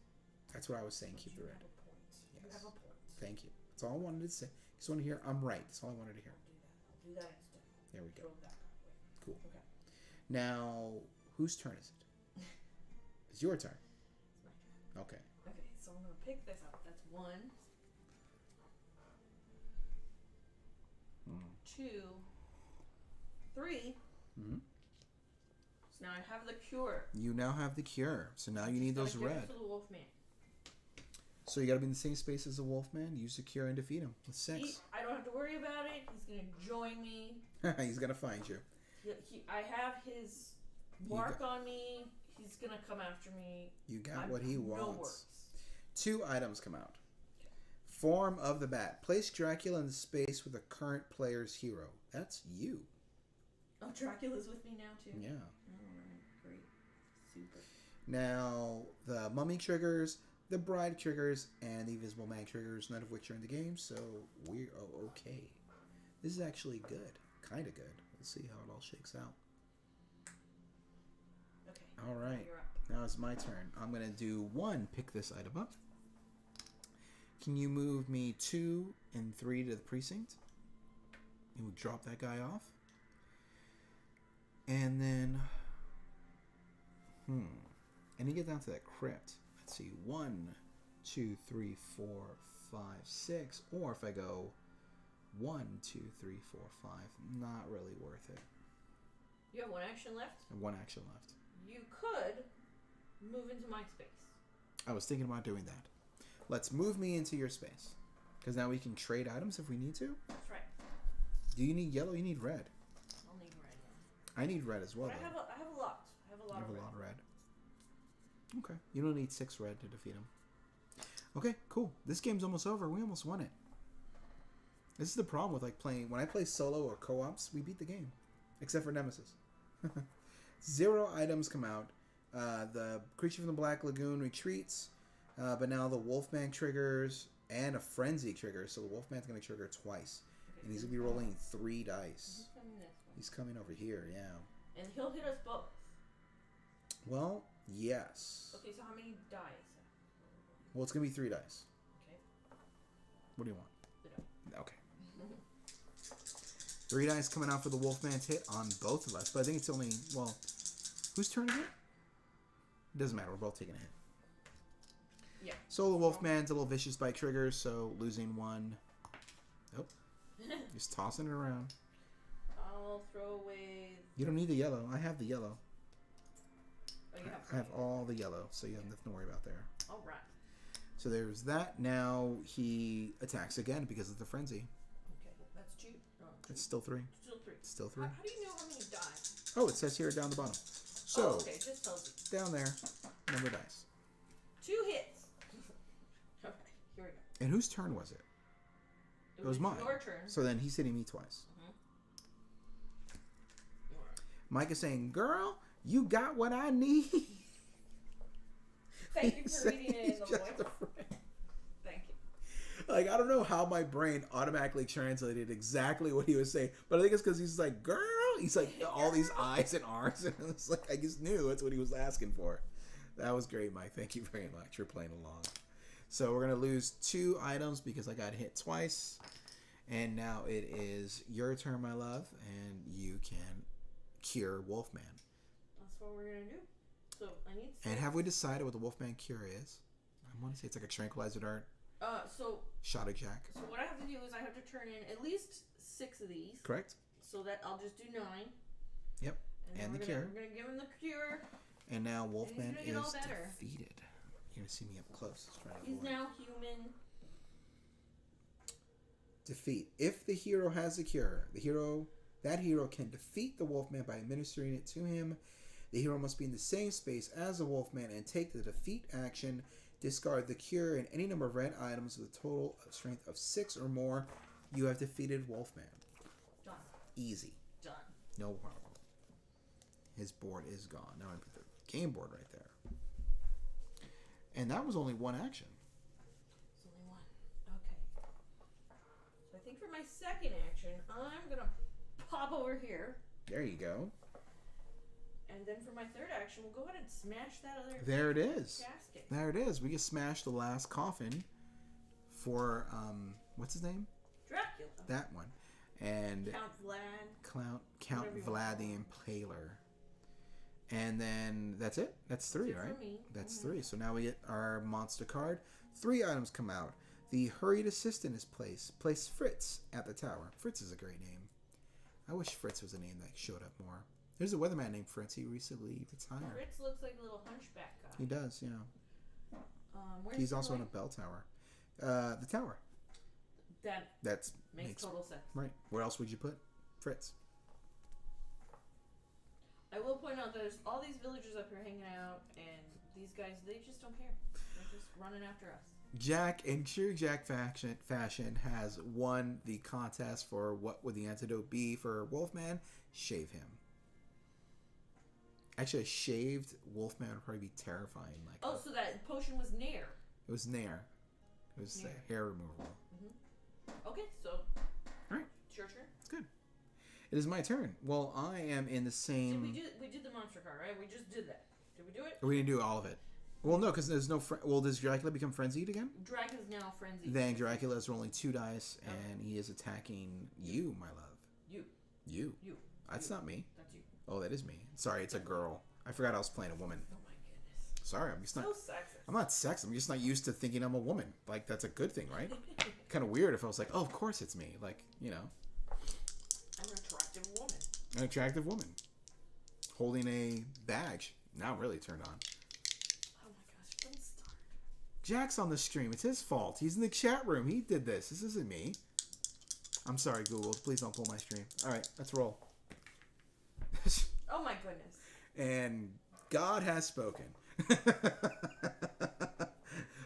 That's what I was saying. But Keep you the red. have a point. Yes. You have a point. Thank you. That's all I wanted to say. Just want to hear I'm right. That's all I wanted to hear. I'll do that instead. There we go. Throw that guy away. Cool. Okay. Now, whose turn is it? It's your turn. It's my turn. Okay. Okay, so I'm gonna pick this up. That's 1, 2, 3. Mm-hmm. So now I have the cure. You now have the cure. So now you need those Gotta give red. it to the Wolfman. So you got to be in the same space as the Wolfman. Use the cure and defeat him with 6. I don't have to worry about it. He's gonna join me. He's gonna find you. I have his mark on me. He's gonna come after me. You got what he wants. No worries. 2 items come out. Form of the Bat. Place Dracula in the space with a current player's hero. That's you. Oh, Dracula's with me now too. Yeah. Alright, great. Super. Now, the Mummy triggers, the Bride triggers, and the Invisible Man triggers, none of which are in the game, so we're okay. This is actually good. Kind of good. We'll see how it all shakes out. Okay. All right. You're up. Now it's my turn. I'm going to do 1, pick this item up. Can you move me 2 and 3 to the precinct? And we'll drop that guy off. And then... I need to get down to that crypt. Let's see. 1, 2, 3, 4, 5, 6. Or if I go 1, 2, 3, 4, 5. Not really worth it. You have 1 action left? And 1 action left. You could move into my space. I was thinking about doing that. Let's move me into your space. Because now we can trade items if we need to. That's right. Do you need yellow? You need red. I'll need red. I need red as well. But I have a lot. I have a lot You have of a red. lot of red. Okay. You don't need 6 red to defeat him. Okay, cool. This game's almost over. We almost won it. This is the problem with like playing... When I play solo or co-ops, we beat the game. Except for Nemesis. 0 items come out. The creature from the Black Lagoon retreats. But now the Wolfman triggers and a Frenzy triggers. So the Wolfman's going to trigger twice. Okay, And he's going to be rolling 3 dice. Who's coming this way? He's coming over here, yeah. And he'll hit us both. Well, yes. Okay, so how many dice? Well, it's going to be 3 dice. Okay. What do you want? The die. Okay. 3 dice coming out for the Wolfman's hit on both of us. But I think it's only... Well, whose turn is it? It doesn't matter. We're both taking a hit. Yeah. So the Wolfman's a little vicious by triggers, so losing 1. Nope. Just tossing it around. I'll throw away... You don't need the yellow. I have the yellow. Oh, you I have all the yellow, so you have nothing to worry about there. All right. So there's that. Now he attacks again because of the frenzy. Okay, that's 2. No, 2. It's still 3. Still 3. Still 3. How do you know how many dice? Oh, it says here down the bottom. So, oh, okay, it just tells you. down there, number dice. 2 hits. Okay, here we go. And whose turn was it? It was mine. Your turn. So then he's hitting me twice. All right. Mike is saying, girl, you got what I need. Thank you for reading it in the Just voice. a friend. Thank you. Like, I don't know how my brain automatically translated exactly what he was saying, but I think it's because he's like, girl. He's like, all these I's and R's, and it's like, I just knew that's what he was asking for. That was great, Mike. Thank you very much for playing along. So we're going to lose 2 items because I got hit twice. And now it is your turn, my love, and you can cure Wolfman. That's what we're going to do. So I need 6. And have we decided what the Wolfman cure is? I want to say it's like a tranquilizer dart. So Shot at Jack. So what I have to do is I have to turn in at least 6 of these. Correct? So that I'll just do 9. Yep. And the cure. We're going to give him the cure. And now Wolfman he's gonna is get all better. defeated. You're going to see me up close. He's now human. Defeat. If the hero has a cure, that hero can defeat the Wolfman by administering it to him. The hero must be in the same space as the Wolfman and take the defeat action. Discard the cure and any number of red items with a total of strength of 6 or more. You have defeated Wolfman. Done. Easy. Done. No problem. His board is gone. Now I put the game board right there. And that was only 1 action. It's only 1. Okay. So I think for my second action, I'm going to pop over here. There you go. And then for my third action, we'll go ahead and smash that other There it is. casket. There it is. We just smashed the last coffin for, what's his name? Dracula. That one. And Count Vlad. Count Whatever you Vlad want. the Impaler. And then that's it. That's 3, it for right? me. That's Mhm. 3. So now we get our monster card. 3 items come out. The hurried assistant is placed. Place Fritz at the tower. Fritz is a great name. I wish Fritz was a name that showed up more. There's a weatherman named Fritz. He recently retired. Fritz looks like a little hunchback guy. He does, yeah. Where's He's the also in a light? bell tower. The tower. That That's makes total sense. right. Where else would you put Fritz? I will point out there's all these villagers up here hanging out, and these guys, they just don't care. They're just running after us. Jack, in true Jack fashion, has won the contest for what would the antidote be for Wolfman. Shave him. Actually, a shaved Wolfman would probably be terrifying. Like, Oh, so that potion was Nair. it was Nair. It was Nair. hair removal. Okay, so Alright. it's your turn. It's good. It is my turn. Well, I am in the same... We did the monster card, right? We just did that. Did we do it? We didn't do all of it. Well, no, because there's no... Well, does Dracula become frenzied again? Dracula's now frenzied. Then Dracula is rolling 2 dice, and he is attacking you, my love. You. That's not me. That's you. Oh, that is me. Sorry, it's a girl. I forgot I was playing a woman. Oh my goodness. Sorry, I'm just not... So sexist. I'm not sexist. I'm just not used to thinking I'm a woman. Like, that's a good thing, right? Kind of weird if I was like, oh, of course it's me. Like, you know. I'm an attractive woman. An attractive woman. Holding a badge. Now really turned on. Oh my gosh, don't start. Jack's on the stream. It's his fault. He's in the chat room. He did this. This isn't me. I'm sorry, Google. Please don't pull my stream. All right, let's roll. Oh my goodness. And God has spoken.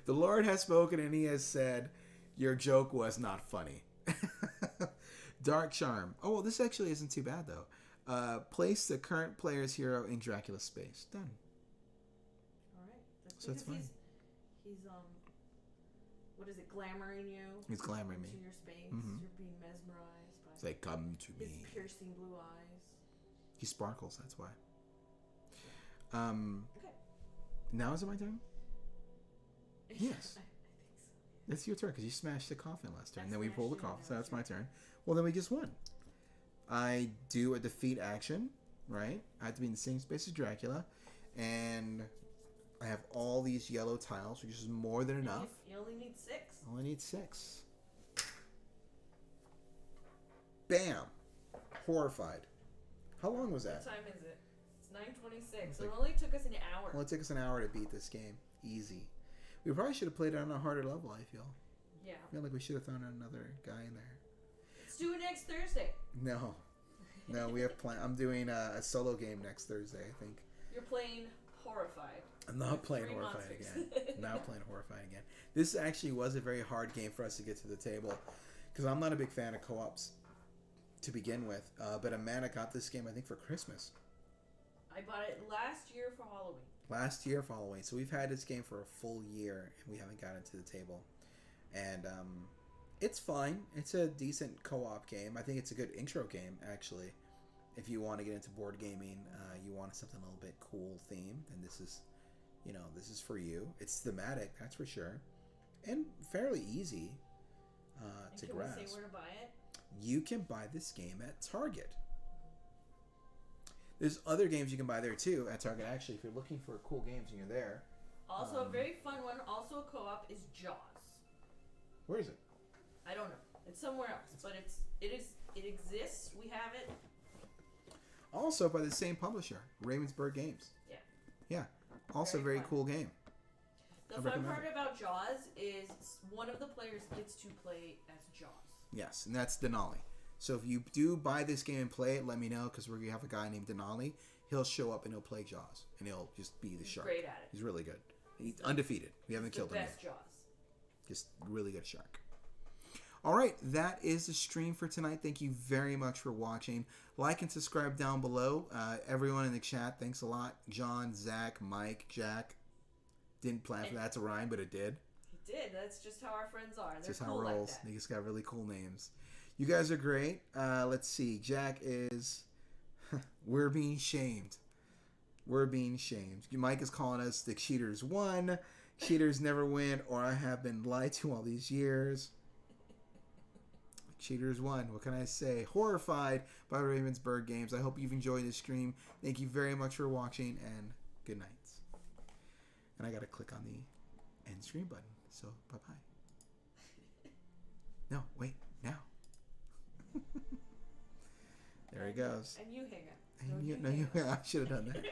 The Lord has spoken, and he has said, your joke was not funny. Dark Charm. Oh, well, this actually isn't too bad, though. Place the current player's hero in Dracula's space. Done. All right. So that's fine. He's what is it, glamoring you? He's glamoring me. Into your space. Mm-hmm. You're being mesmerized by Say, come to his me. piercing blue eyes. He sparkles, that's why. Okay. Now is it my turn? Yes. I think so. It's your turn, because you smashed the coffin last turn. I And then we smashed pulled the it, coffin, yeah, so that's that's my right. turn. Well, then we just won. I do a defeat action, right? I have to be in the same space as Dracula. And I have all these yellow tiles, which is more than enough. You only need 6. I only need 6. Bam! Horrified. How long was that? What time is it? It's 9:26. So like- it only took us an hour. Well, it took us an hour to beat this game. Easy. We probably should have played it on a harder level, I feel. Yeah. I feel like we should have thrown another guy in there. Let's do it next Thursday. No. No, we have plan. I'm doing a solo game next Thursday, I think. You're playing Horrified. I'm not playing 3 Horrified monsters. again. Not playing Horrified again. This actually was a very hard game for us to get to the table, because I'm not a big fan of co-ops to begin with. But Amanda got this game, I think, for Christmas. I bought it last year for Halloween. Last year for Halloween. So we've had this game for a full year, and we haven't gotten to the table. And it's fine. It's a decent co-op game. I think it's a good intro game, actually. If you want to get into board gaming, you want something a little bit cool themed, then this is, this is for you. It's thematic, that's for sure, and fairly easy to grasp. Can we say where to buy it? You can buy this game at Target. There's other games you can buy there too at Target. Actually, if you're looking for cool games and you're there. Also, a very fun one, also a co-op, is Jaws. Where is it? I don't know. It's somewhere else, but it exists. We have it. Also by the same publisher, Ravensburger Games. Yeah. Yeah. Also Very very fun. cool game. The I fun recommend part it. about Jaws is one of the players gets to play as Jaws. Yes, and that's Denali. So if you do buy this game and play it, let me know, because we're going to have a guy named Denali. He'll show up and he'll play Jaws, and he'll just be the He's shark. great at it. He's really good. He's undefeated. We haven't killed The him best yet. Jaws. Just really good shark. All right, that is the stream for tonight. Thank you very much for watching. Like and subscribe down below. Everyone in the chat, thanks a lot. John, Zach, Mike, Jack. Didn't plan for that to rhyme, but it did. He did. That's just how our friends are. They're Just cool how it rolls. like that. They just got really cool names. You guys are great. Let's see. Jack is... We're being shamed. We're being shamed. Mike is calling us the cheaters won. Cheaters never win, or I have been lied to all these years. Cheaters won. What can I say? Horrified by Ravensburger Games. I hope you've enjoyed this stream. Thank you very much for watching, and good night. And I got to click on the end stream button. So, bye-bye. No, wait. Now. There he goes. And you hang up. No, you, I should have done that.